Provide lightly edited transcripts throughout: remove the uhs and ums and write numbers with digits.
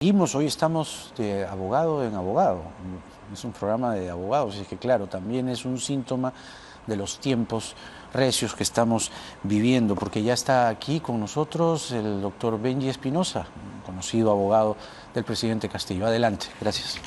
Seguimos, hoy estamos de abogado en abogado, es un programa de abogados, y es que claro, también es un síntoma de los tiempos recios que estamos viviendo, porque ya está aquí con nosotros el doctor Benji Espinosa, conocido abogado del presidente Castillo. Adelante, gracias.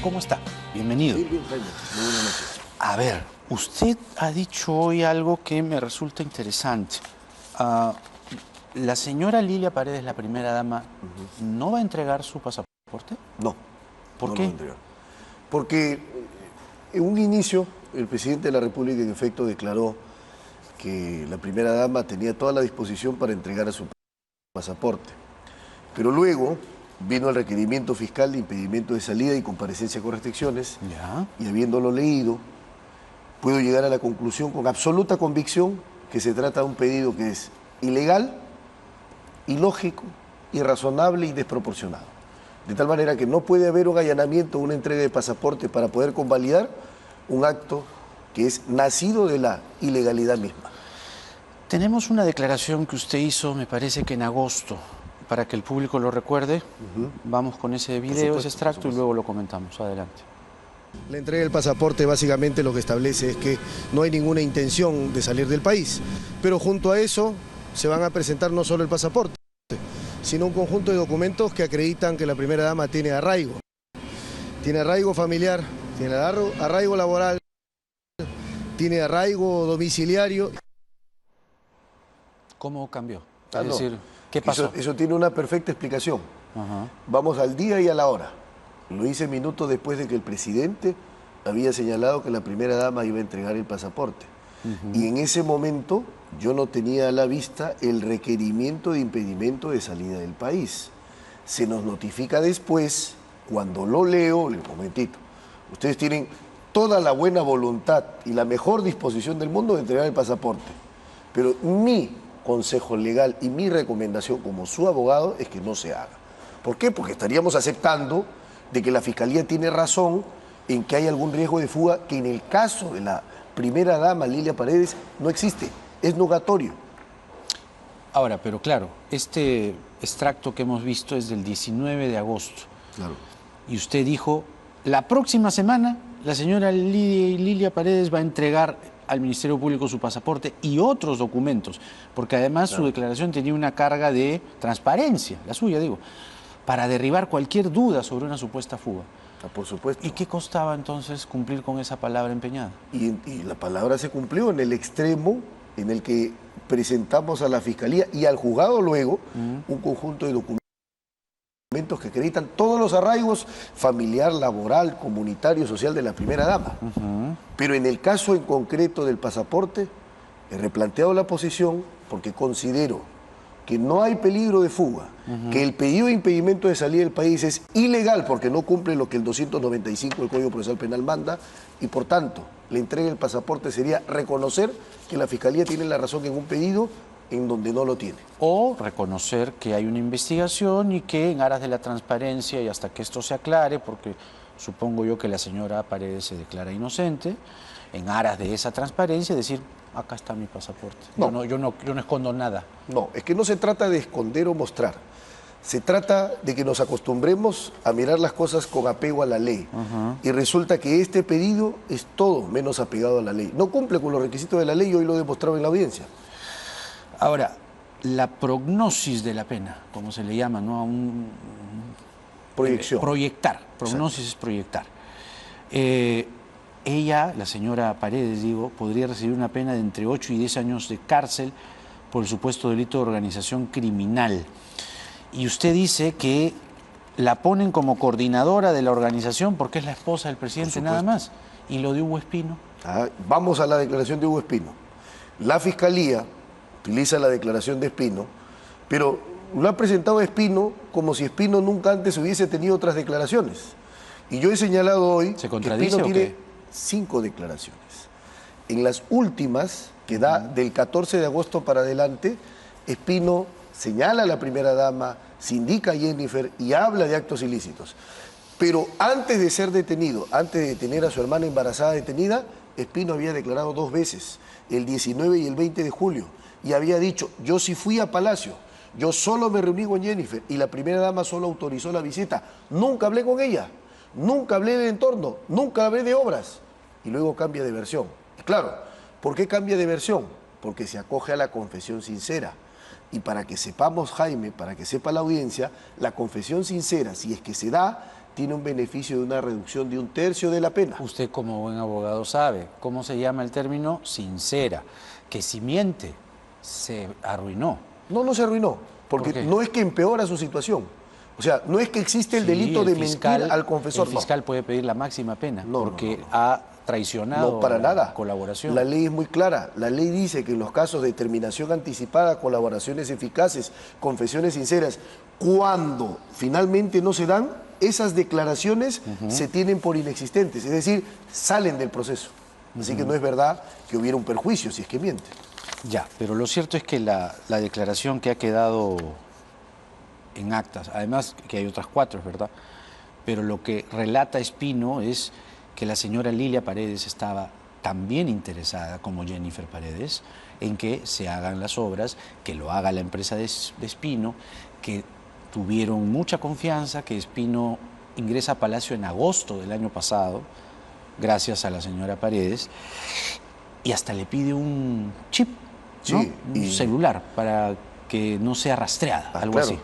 ¿Cómo está? Bienvenido. Bien, Jaime. Muy buenas noches. A ver, usted ha dicho hoy algo que me resulta interesante. La señora Lilia Paredes, la primera dama, ¿no va a entregar su pasaporte? No. ¿Por no qué? lo voy a entregar. Porque en un inicio el presidente de la República en efecto declaró que la primera dama tenía toda la disposición para entregar a su pasaporte. Pero luego vino el requerimiento fiscal de impedimento de salida y comparecencia con restricciones. Ya. Y habiéndolo leído, puedo llegar a la conclusión con absoluta convicción que se trata de un pedido que es ilegal, ilógico, irrazonable y desproporcionado. De tal manera que no puede haber un allanamiento o una entrega de pasaporte para poder convalidar un acto que es nacido de la ilegalidad misma. Tenemos una declaración que usted hizo, me parece que en agosto, para que el público lo recuerde. Vamos con ese video, ese extracto, y luego lo comentamos. Adelante. La entrega del pasaporte básicamente lo que establece es que no hay ninguna intención de salir del país, pero junto a eso se van a presentar no solo el pasaporte, sino un conjunto de documentos que acreditan que la primera dama tiene arraigo familiar, tiene arraigo laboral, tiene arraigo domiciliario. ¿Cómo cambió? Ah, Es no. decir, ¿qué pasó? Eso tiene una perfecta explicación. Ajá. Vamos al día y a la hora. Lo hice minutos después de que el presidente había señalado que la primera dama iba a entregar el pasaporte. Y en ese momento yo no tenía a la vista el requerimiento de impedimento de salida del país. Se nos notifica después, cuando lo leo, un momentito, ustedes tienen toda la buena voluntad y la mejor disposición del mundo de entregar el pasaporte, pero mi consejo legal y mi recomendación como su abogado es que no se haga. ¿Por qué? Porque estaríamos aceptando de que la Fiscalía tiene razón en que hay algún riesgo de fuga que en el caso de la primera dama, Lilia Paredes, no existe, es nugatorio. Ahora, pero claro, este extracto que hemos visto es del 19 de agosto. Claro. Y usted dijo, la próxima semana la señora Lilia Paredes va a entregar al Ministerio Público su pasaporte y otros documentos, porque además su declaración tenía una carga de transparencia, la suya digo, para derribar cualquier duda sobre una supuesta fuga. Por supuesto. ¿Y qué costaba entonces cumplir con esa palabra empeñada? Y la palabra se cumplió en el extremo en el que presentamos a la Fiscalía y al juzgado luego un conjunto de documentos que acreditan todos los arraigos familiar, laboral, comunitario, social de la primera dama. Pero en el caso en concreto del pasaporte, he replanteado la posición porque considero que no hay peligro de fuga, que el pedido de impedimento de salida del país es ilegal porque no cumple lo que el 295 del Código Procesal Penal manda y por tanto la entrega del pasaporte sería reconocer que la Fiscalía tiene la razón en un pedido en donde no lo tiene. O reconocer que hay una investigación y que en aras de la transparencia y hasta que esto se aclare, porque supongo yo que la señora Paredes se declara inocente, en aras de esa transparencia decir, acá está mi pasaporte. No. Yo no escondo nada. No, es que no se trata de esconder o mostrar. Se trata de que nos acostumbremos a mirar las cosas con apego a la ley. Y resulta que este pedido es todo menos apegado a la ley. No cumple con los requisitos de la ley y hoy lo he demostrado en la audiencia. Ahora, la prognosis de la pena, como se le llama, ¿no? Proyección. Proyectar. Prognosis es proyectar. Ella, la señora Paredes, digo, podría recibir una pena de entre 8 y 10 años de cárcel por el supuesto delito de organización criminal. Y usted dice que la ponen como coordinadora de la organización porque es la esposa del presidente nada más. ¿Y lo de Hugo Espino? Vamos a la declaración de Hugo Espino. La Fiscalía utiliza la declaración de Espino, pero lo ha presentado a Espino como si Espino nunca antes hubiese tenido otras declaraciones. Y yo he señalado hoy ¿Se contradice que Espino o qué? 5 declaraciones. En las últimas, que da del 14 de agosto para adelante, Espino señala a la primera dama, se indica a Jennifer y habla de actos ilícitos. Pero antes de ser detenido, antes de tener a su hermana embarazada detenida, Espino había declarado 2 veces, el 19 y el 20 de julio, y había dicho, yo sí fui a Palacio, yo solo me reuní con Jennifer y la primera dama solo autorizó la visita, nunca hablé con ella, nunca hablé del entorno, nunca hablé de obras, y luego cambia de versión. Y claro, ¿por qué cambia de versión? Porque se acoge a la confesión sincera. Y para que sepamos, Jaime, para que sepa la audiencia, la confesión sincera, si es que se da, tiene un beneficio de una reducción de 1/3 de la pena. Usted como buen abogado sabe cómo se llama el término sincera, que si miente se arruinó. No, no se arruinó, porque no es que empeora su situación. O sea, no es que existe el delito de mentir al confesor. El fiscal puede pedir la máxima pena porque no. ha traicionado para la nada. colaboración. La ley es muy clara. La ley dice que en los casos de determinación anticipada, colaboraciones eficaces, confesiones sinceras, cuando finalmente no se dan, esas declaraciones se tienen por inexistentes, es decir, salen del proceso. Así que no es verdad que hubiera un perjuicio si es que miente. Ya, pero lo cierto es que la declaración que ha quedado en actas, además que hay otras 4, es verdad, pero lo que relata Espino es que la señora Lilia Paredes estaba también interesada, como Jennifer Paredes, en que se hagan las obras, que lo haga la empresa de Espino, que tuvieron mucha confianza, que Espino ingresa a Palacio en agosto del año pasado, gracias a la señora Paredes, y hasta le pide un chip, ¿no? Sí, un celular, para que no sea rastreada, algo claro. así.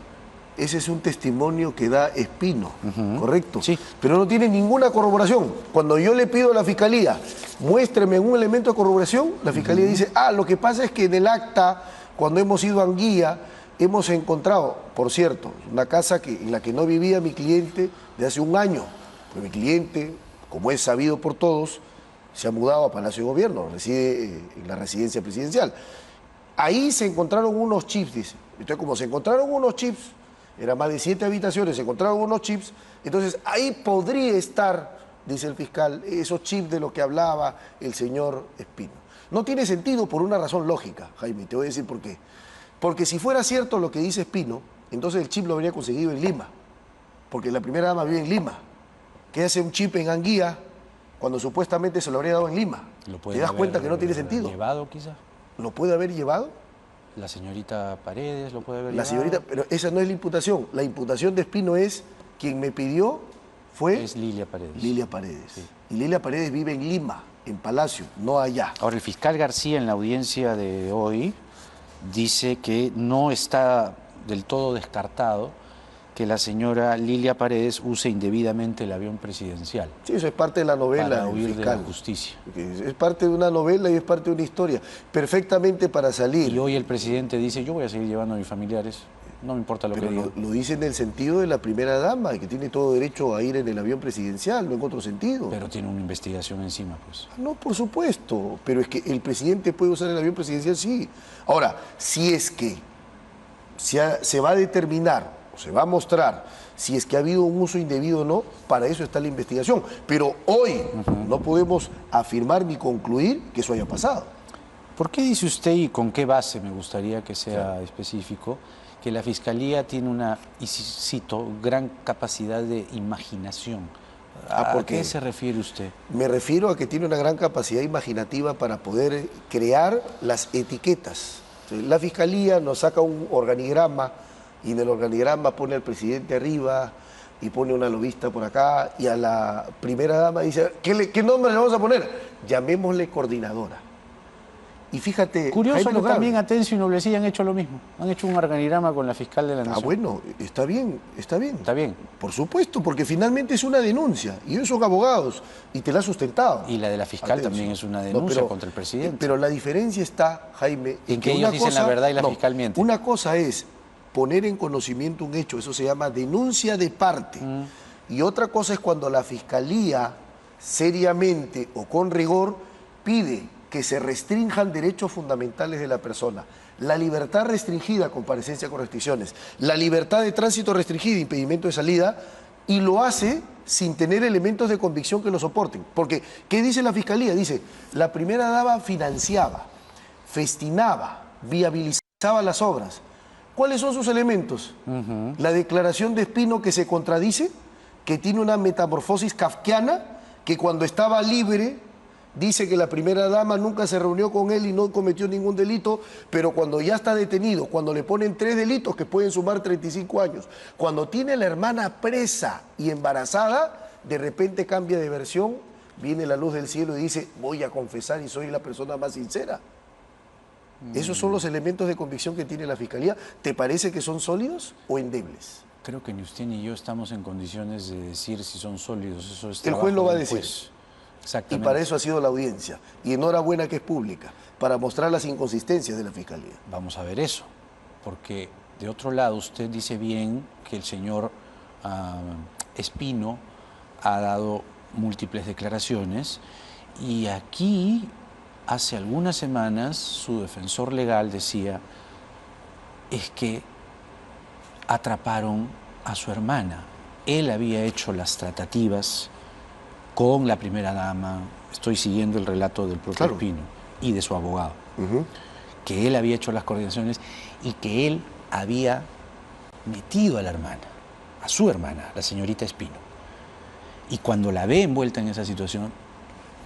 Ese es un testimonio que da Espino, ¿correcto? Sí. Pero no tiene ninguna corroboración. Cuando yo le pido a la Fiscalía, muéstreme un elemento de corroboración, la Fiscalía dice, lo que pasa es que en el acta, cuando hemos ido a Anguía, hemos encontrado, por cierto, una casa en la que no vivía mi cliente de hace un año. Pues mi cliente, como es sabido por todos, se ha mudado a Palacio de Gobierno, reside en la residencia presidencial. Ahí se encontraron unos chips, dice. Entonces, como se encontraron unos chips, eran más de 7 habitaciones, se encontraron unos chips, entonces ahí podría estar, dice el fiscal, esos chips de los que hablaba el señor Espino. No tiene sentido por una razón lógica, Jaime, te voy a decir por qué. Porque si fuera cierto lo que dice Espino, entonces el chip lo habría conseguido en Lima, porque la primera dama vive en Lima. ¿Qué hace un chip en Anguía cuando supuestamente se lo habría dado en Lima? ¿Te das cuenta que no tiene sentido? ¿Llevado quizá? ¿Lo puede haber llevado? La señorita Paredes lo puede haber La llevado. señorita, pero esa no es la imputación. La imputación de Espino es, quien me pidió fue... Es Lilia Paredes. Lilia Paredes. Sí. Y Lilia Paredes vive en Lima, en Palacio, no allá. Ahora, el fiscal García en la audiencia de hoy dice que no está del todo descartado que la señora Lilia Paredes use indebidamente el avión presidencial. Sí, eso es parte de la novela para del huir fiscal. de la justicia. Es parte de una novela y es parte de una historia. Perfectamente para salir. Y hoy el presidente dice, yo voy a seguir llevando a mis familiares, no me importa lo que Pero digan. lo dice en el sentido de la primera dama, que tiene todo derecho a ir en el avión presidencial, no en otro sentido. Pero tiene una investigación encima, pues. No, por supuesto, pero es que el presidente puede usar el avión presidencial, sí. Ahora, si es que se va a determinar, o se va a mostrar, si es que ha habido un uso indebido o no, para eso está la investigación. Pero hoy no podemos afirmar ni concluir que eso haya pasado. ¿Por qué dice usted, y con qué base, me gustaría que sea específico, que la Fiscalía tiene una, y cito, gran capacidad de imaginación? ¿A qué se refiere usted? Me refiero a que tiene una gran capacidad imaginativa para poder crear las etiquetas. La Fiscalía nos saca un organigrama y en el organigrama pone al presidente arriba y pone una lobista por acá y a la primera dama dice, ¿qué nombre le vamos a poner? Llamémosle coordinadora. Y fíjate... Curioso que también Atencio y Noblecilla han hecho lo mismo. Han hecho un organigrama con la fiscal de la Nación. Bueno, está bien, está bien. Está bien. Por supuesto, porque finalmente es una denuncia y ellos son abogados y te la ha sustentado. Y la de la fiscal también es una denuncia contra el presidente. Pero la diferencia está, Jaime... En que ellos dicen la verdad y la fiscal miente. Una cosa es poner en conocimiento un hecho, eso se llama denuncia de parte. Y otra cosa es cuando la Fiscalía, seriamente o con rigor, pide que se restrinjan derechos fundamentales de la persona. La libertad restringida, comparecencia con restricciones. La libertad de tránsito restringida, impedimento de salida, y lo hace sin tener elementos de convicción que lo soporten. Porque, ¿qué dice la Fiscalía? Dice, la primera dama financiaba, festinaba, viabilizaba las obras. ¿Cuáles son sus elementos? La declaración de Espino que se contradice, que tiene una metamorfosis kafkiana, que cuando estaba libre dice que la primera dama nunca se reunió con él y no cometió ningún delito, pero cuando ya está detenido, cuando le ponen 3 delitos que pueden sumar 35 años, cuando tiene a la hermana presa y embarazada, de repente cambia de versión, viene la luz del cielo y dice, voy a confesar y soy la persona más sincera. Esos son los elementos de convicción que tiene la Fiscalía. ¿Te parece que son sólidos o endebles? Creo que ni usted ni yo estamos en condiciones de decir si son sólidos. Eso es el juez lo va a del decir. Juez. Y Exactamente. para eso ha sido la audiencia. Y enhorabuena que es pública, para mostrar las inconsistencias de la Fiscalía. Vamos a ver eso, porque de otro lado usted dice bien que el señor Espino ha dado múltiples declaraciones y aquí hace algunas semanas su defensor legal decía es que atraparon a su hermana. Él había hecho las tratativas con la primera dama, estoy siguiendo el relato del propio Espino y de su abogado, que él había hecho las coordinaciones y que él había metido a la hermana, a su hermana, la señorita Espino. Y cuando la ve envuelta en esa situación,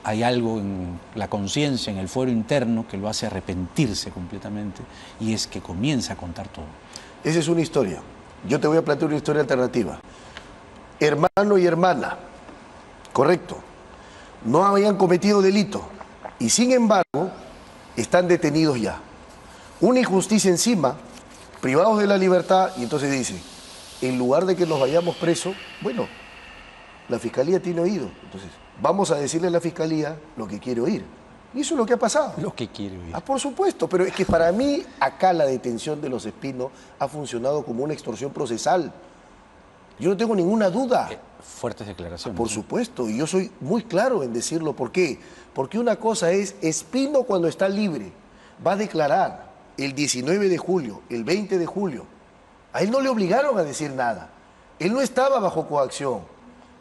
hay algo en la conciencia, en el fuero interno, que lo hace arrepentirse completamente y es que comienza a contar todo. Esa es una historia. Yo te voy a plantear una historia alternativa. Hermano y hermana, correcto, no habían cometido delito y sin embargo están detenidos ya. Una injusticia encima, privados de la libertad, y entonces dice, en lugar de que nos vayamos presos, bueno, la Fiscalía tiene oído, entonces vamos a decirle a la Fiscalía lo que quiere oír. Y eso es lo que ha pasado. Lo que quiere oír. Por supuesto, pero es que para mí acá la detención de los Espino ha funcionado como una extorsión procesal. Yo no tengo ninguna duda. Fuertes declaraciones. Por supuesto, y yo soy muy claro en decirlo. ¿Por qué? Porque una cosa es, Espino cuando está libre va a declarar el 19 de julio, el 20 de julio. A él no le obligaron a decir nada. Él no estaba bajo coacción.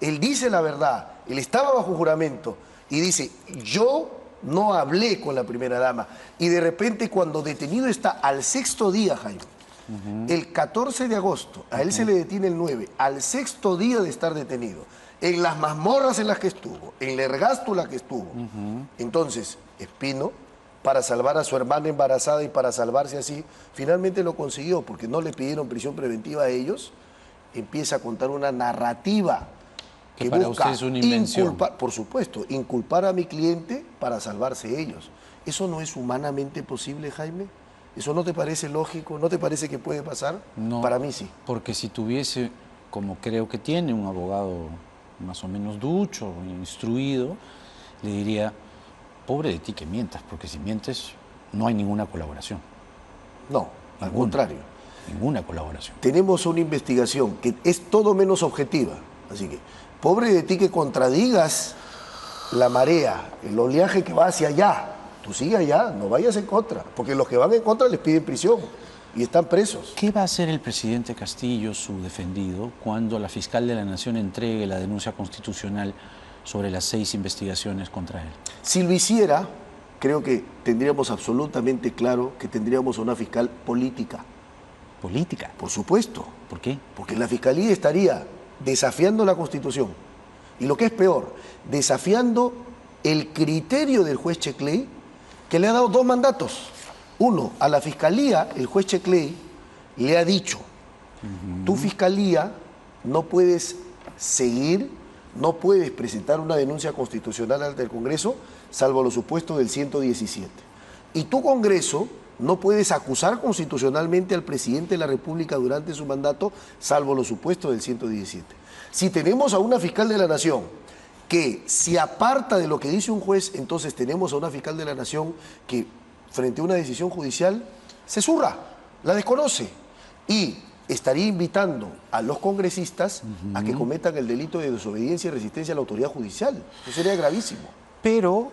Él dice la verdad. Él estaba bajo juramento. Y dice, yo no hablé con la primera dama. Y de repente cuando detenido está al 6º día, Jaime, el 14 de agosto, a él se le detiene el 9, al 6º día de estar detenido, en las mazmorras en las que estuvo, en la ergástula que estuvo. Entonces, Espino, para salvar a su hermana embarazada y para salvarse así, finalmente lo consiguió, porque no le pidieron prisión preventiva a ellos, empieza a contar una narrativa que para busca usted es una invención. por supuesto, inculpar a mi cliente para salvarse ellos. ¿Eso no es humanamente posible, Jaime? ¿Eso no te parece lógico? ¿No te parece que puede pasar? No, para mí sí. Porque si tuviese, como creo que tiene, un abogado más o menos ducho, instruido, le diría, pobre de ti que mientas, porque si mientes no hay ninguna colaboración. No, al contrario. Ninguna colaboración. Tenemos una investigación que es todo menos objetiva. Así que, pobre de ti que contradigas la marea, el oleaje que va hacia allá. Tú sigue allá, no vayas en contra, porque los que van en contra les piden prisión y están presos. ¿Qué va a hacer el presidente Castillo, su defendido, cuando la fiscal de la Nación entregue la denuncia constitucional sobre las 6 investigaciones contra él? Si lo hiciera, creo que tendríamos absolutamente claro que tendríamos una fiscal política. ¿Política? Por supuesto. ¿Por qué? Porque la fiscalía estaría desafiando la Constitución. Y lo que es peor, desafiando el criterio del juez Checley, que le ha dado 2 mandatos. Uno, a la Fiscalía, el juez Checley le ha dicho, tu Fiscalía no puedes seguir, no puedes presentar una denuncia constitucional ante el Congreso, salvo los supuestos del 117. Y tu Congreso no puedes acusar constitucionalmente al presidente de la República durante su mandato, salvo los supuestos del 117. Si tenemos a una fiscal de la Nación que se aparta de lo que dice un juez, entonces tenemos a una fiscal de la Nación que, frente a una decisión judicial, se zurra, la desconoce y estaría invitando a los congresistas a que cometan el delito de desobediencia y resistencia a la autoridad judicial. Eso sería gravísimo. Pero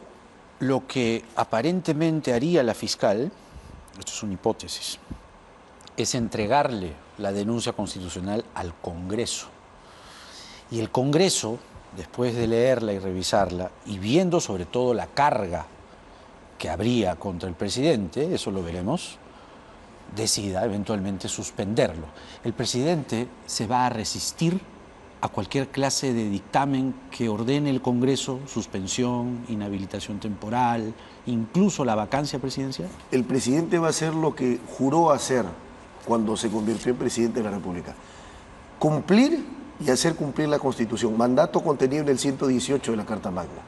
lo que aparentemente haría la fiscal, esto es una hipótesis, es entregarle la denuncia constitucional al Congreso. Y el Congreso, después de leerla y revisarla, y viendo sobre todo la carga que habría contra el presidente, eso lo veremos, decida eventualmente suspenderlo. El presidente se va a resistir a cualquier clase de dictamen que ordene el Congreso, suspensión, inhabilitación temporal, incluso la vacancia presidencial. El presidente va a hacer lo que juró hacer cuando se convirtió en presidente de la República. Cumplir y hacer cumplir la Constitución, mandato contenido en el 118 de la Carta Magna.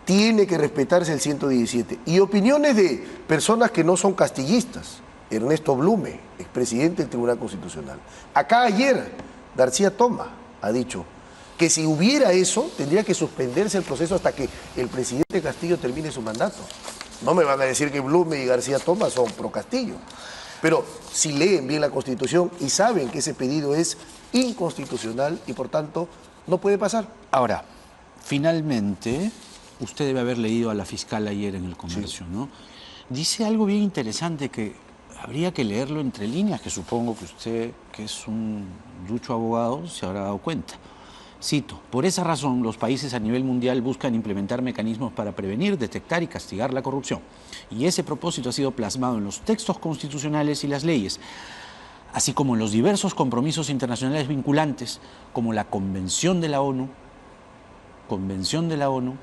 Tiene que respetarse el 117. Y opiniones de personas que no son castillistas. Ernesto Blume, expresidente del Tribunal Constitucional. Acá ayer, García Toma ha dicho que si hubiera eso, tendría que suspenderse el proceso hasta que el presidente Castillo termine su mandato. No me van a decir que Blume y García Toma son pro Castillo. Pero si leen bien la Constitución y saben que ese pedido es inconstitucional y por tanto no puede pasar. Ahora, finalmente, usted debe haber leído a la fiscal ayer en El Comercio, sí, ¿no? Dice algo bien interesante que habría que leerlo entre líneas, que supongo que usted, que es un ducho abogado, se habrá dado cuenta. Cito: por esa razón, los países a nivel mundial buscan implementar mecanismos para prevenir, detectar y castigar la corrupción. Y ese propósito ha sido plasmado en los textos constitucionales y las leyes, así como en los diversos compromisos internacionales vinculantes, como la Convención de la ONU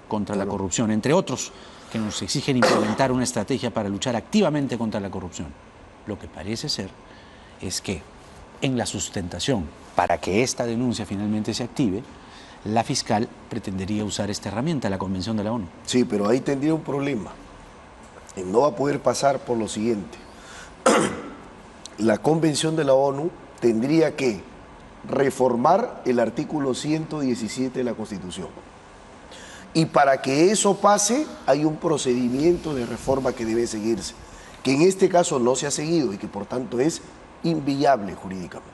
contra la corrupción, entre otros, que nos exigen implementar una estrategia para luchar activamente contra la corrupción. Lo que parece ser es que en la sustentación, para que esta denuncia finalmente se active, la fiscal pretendería usar esta herramienta, la Convención de la ONU. Sí, pero ahí tendría un problema. No va a poder pasar por lo siguiente. La Convención de la ONU tendría que reformar el artículo 117 de la Constitución. Y para que eso pase, hay un procedimiento de reforma que debe seguirse, que en este caso no se ha seguido y que por tanto es inviable jurídicamente.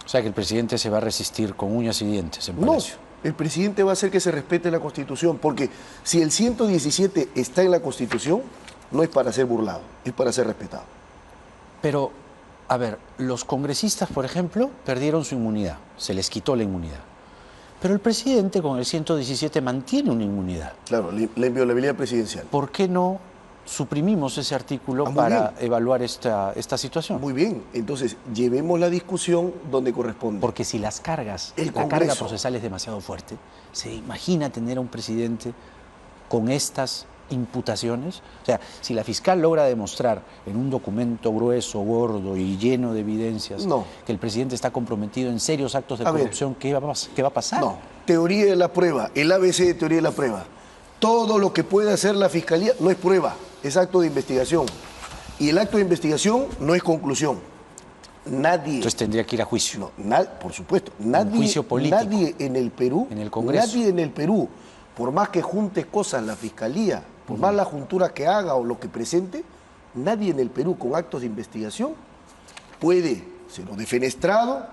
O sea que el presidente se va a resistir con uñas y dientes en Palacio. No, el presidente va a hacer que se respete la Constitución, porque si el 117 está en la Constitución, no es para ser burlado, es para ser respetado. Pero, a ver, los congresistas, por ejemplo, perdieron su inmunidad, se les quitó la inmunidad. Pero el presidente con el 117 mantiene una inmunidad. Claro, la inviolabilidad presidencial. ¿Por qué no suprimimos ese artículo para evaluar esta situación? Muy bien, entonces llevemos la discusión donde corresponde. Porque si la carga procesal es demasiado fuerte, ¿se imagina tener a un presidente con estas imputaciones? O sea, si la fiscal logra demostrar en un documento grueso, gordo y lleno de evidencias que el presidente está comprometido en serios actos de corrupción, ¿qué va a pasar? No, teoría de la prueba, el ABC de teoría de la prueba. Todo lo que puede hacer la fiscalía no es prueba, es acto de investigación. Y el acto de investigación no es conclusión. Nadie... Entonces tendría que ir a juicio. No, por supuesto. Juicio político. Nadie en el Perú, en el Congreso. Nadie en el Perú, por más que junte cosas la fiscalía, por más la juntura que haga o lo que presente, nadie en el Perú con actos de investigación puede ser defenestrado,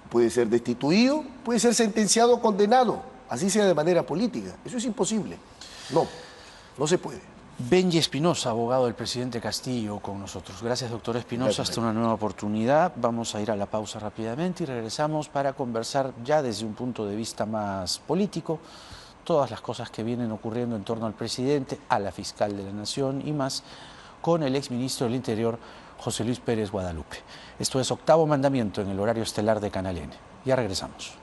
puede ser destituido, puede ser sentenciado o condenado, así sea de manera política. Eso es imposible. No se puede. Benji Espinosa, abogado del presidente Castillo, con nosotros. Gracias, doctor Espinosa. Hasta una nueva oportunidad. Vamos a ir a la pausa rápidamente y regresamos para conversar ya desde un punto de vista más político todas las cosas que vienen ocurriendo en torno al presidente, a la fiscal de la Nación y más, con el exministro del Interior, José Luis Pérez Guadalupe. Esto es Octavo Mandamiento en el horario estelar de Canal N. Ya regresamos.